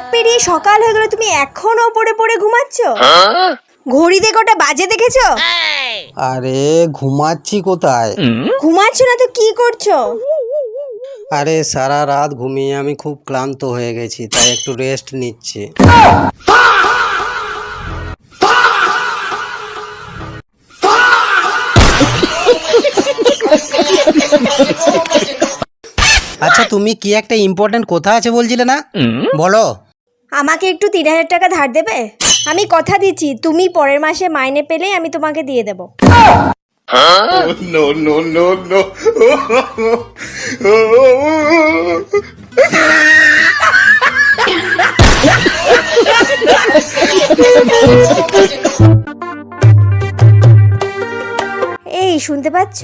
রাত পেরিয়ে সকাল হয়ে গেল, তুমি এখনো পড়ে পড়ে ঘুমাচ্ছ? ঘড়িতে কটা বাজে দেখেছো? আরে ঘুমাচ্ছি কোথায়? ঘুমাচ্ছ না তো কি করছো? আরে সারা রাত ঘুমিয়ে আমি খুব ক্লান্ত হয়ে গেছি, তাই একটু রেস্ট নিচ্ছি। আচ্ছা, তুমি কি একটা ইম্পর্টেন্ট কথা আছে বলছিলে না, বলো। আমাকে একটু 3,000 টাকা ধার দেবে? আমি কথা দিচ্ছি, তুমি পরের মাসে মাইনে পেলেই আমি তোমাকে দিয়ে দেবো। No, no, no, no. এই শুনতে পাচ্ছ?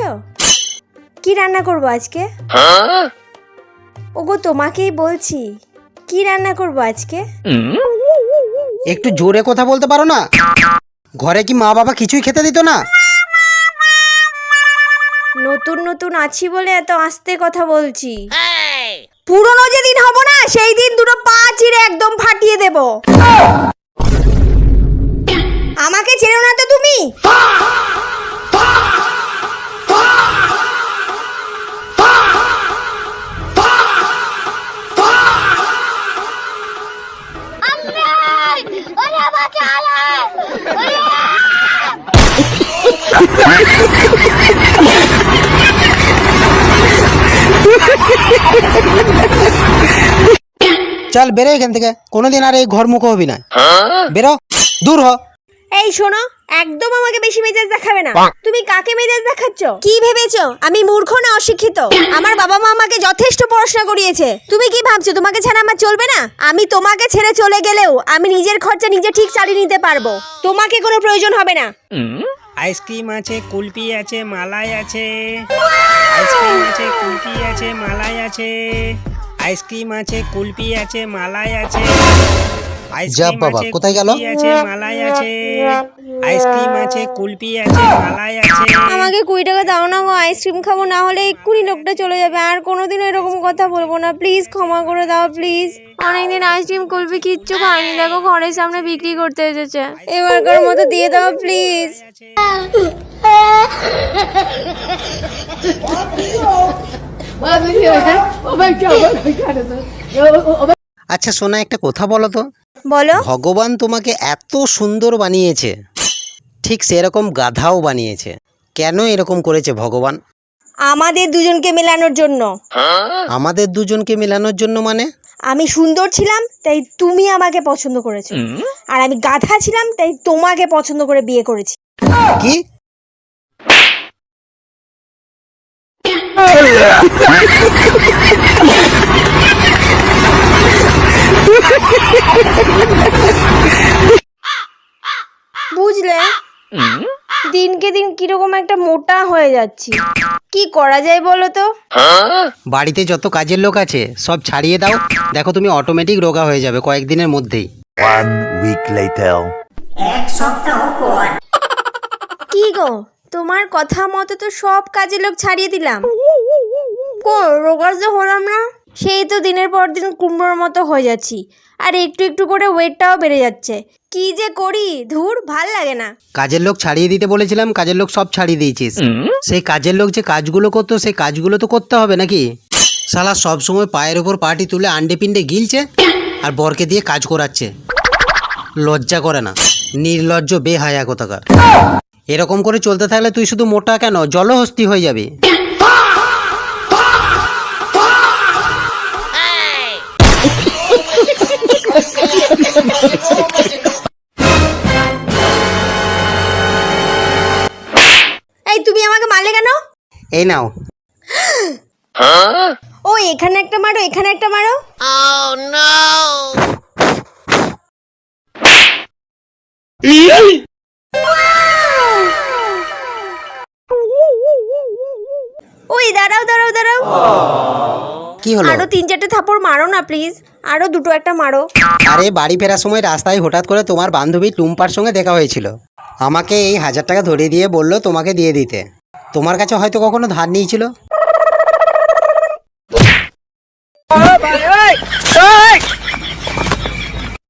কি রান্না করবো আজকে? ওগো তোমাকেই বলছি, কি রান্না করবো আজকে? একটু জোরে কথা বলতে পারো না? ঘরে কি মা বাবা কিছুই খেতে দিত না? নতুন নতুন আছি বলে এত আস্তে কথা বলছি। পুরনো যেদিন হব না, সেই দিন দুটো পা চিরে একদম ফাটিয়ে দেব। আমাকে চেনো না তো তুমি? চল বেরো এখান থেকে, কোনোদিন আর এই ঘর মুখ হবি না। বেরো, দূর হ। এই শোনো, একদম আমাকে বেশি মেজাজ দেখাবে না। তুমি কাকে মেজাজ দেখাচ্ছ? কি ভেবেছো আমি মূর্খ না অশিক্ষিত? আমার বাবা মা আমাকে যথেষ্ট পড়াশোনা করিয়েছে। তুমি কি ভাবছো তোমাকে ছাড়া আমার চলবে না? আমি তোমাকে ছেড়ে চলে গেলেও আমি নিজের খরচা নিজে ঠিক চালিয়ে নিতে পারবো। তোমাকে কোনো প্রয়োজন হবে না। আইসক্রিম আছে, কুলফি আছে, মালাই আছে। আইসক্রিম আছে, কুলফি আছে, মালাই আছে। আইসক্রিম আছে, কুলফি আছে, মালাই আছে। যা বাবা, কোথায় গেল? মালাই আছে, আইসক্রিম আছে, কুলফি আছে, মালাই আছে। আমাকে 20 টাকা দাও না গো, আইসক্রিম খাবো, না হলে এক্ষুনি লোকটা চলে যাবে। আর কোনোদিন এরকম কথা বলবো না, প্লিজ ক্ষমা করে দাও প্লিজ। অনেকদিন আইসক্রিম কুলফি কিচ্ছু খাইনি, দেখো ঘরের সামনে বিক্রি করতে এসেছে। এবারকার মতো দিয়ে দাও প্লিজ। আচ্ছা সোনা, একটা কথা বলো তো। বলো। ভগবান তোমাকে এত সুন্দর বানিয়েছে, ঠিক সেরকম গাধাও বানিয়েছে, কেন এরকম করেছে ভগবান? আমাদের দুজনকে মেলানোর জন্য। আমাদের দুজনকে মেলানোর জন্য মানে? আমি সুন্দর ছিলাম তাই তুমি আমাকে পছন্দ করেছো, আর আমি গাধা ছিলাম তাই তোমাকে পছন্দ করে বিয়ে করেছি। কি? বুঝলে, দিনকে দিন কিরকম একটা মোটা হয়ে যাচ্ছি। কি করা যায় বলো তো? বাড়িতে যত কাজের লোক আছে সব ছাড়িয়ে দাও, দেখো তুমি অটোমেটিক রোগা হয়ে যাবে কয়েকদিনের মধ্যেই। 1 week later. কি গো, তোমার কথা মতো তো সব কাজের লোক ছাড়িয়ে দিলাম, রোগা যে হলাম না। সেই তো দিনের পর দিন কুমড়োর মতো হয়ে যাচ্ছি, আর একটু একটু করে ওয়েটটাও বেড়ে যাচ্ছে। কি যে করি, ধুর, ভাল লাগে না। কাজের লোক ছাড়িয়ে দিতে বলেছিলাম, কাজের লোক সব ছাড়িয়ে দিয়েছিস। সেই কাজের লোক যে কাজগুলো করতো সেই কাজগুলো তো করতে হবে নাকি? শালা সব সময় পায়ের ওপর পাটি তুলে আন্ডে পিন্ডে গিলছে আর বরকে দিয়ে কাজ করাচ্ছে। লজ্জা করে না? নির্লজ্জ বেহায়া কোথাকার। এরকম করে চলতে থাকলে তুই শুধু মোটা কেন, জলহস্তি হয়ে যাবি। এই তুমি আমাকে মারলে কেন? এই নাও। ও এখানে একটা মারো, এখানে একটা মারো। ওই দাঁড়াও দাঁড়াও দাঁড়াও। কি হলো? আরো 3-4টে থাপড় মারো না প্লিজ, আরো 2টো একটা মারো। আরে বাড়ি ফেরার সময় রাস্তায় হঠাৎ করে তোমার বান্ধবী টুম্পার সঙ্গে দেখা হয়েছিল। আমাকে এই 1000 টাকা ধরিয়ে দিয়ে বললো তোমাকে দিয়ে দিতে। তোমার কাছে হয়তো কখনো ধার নিয়েছিল।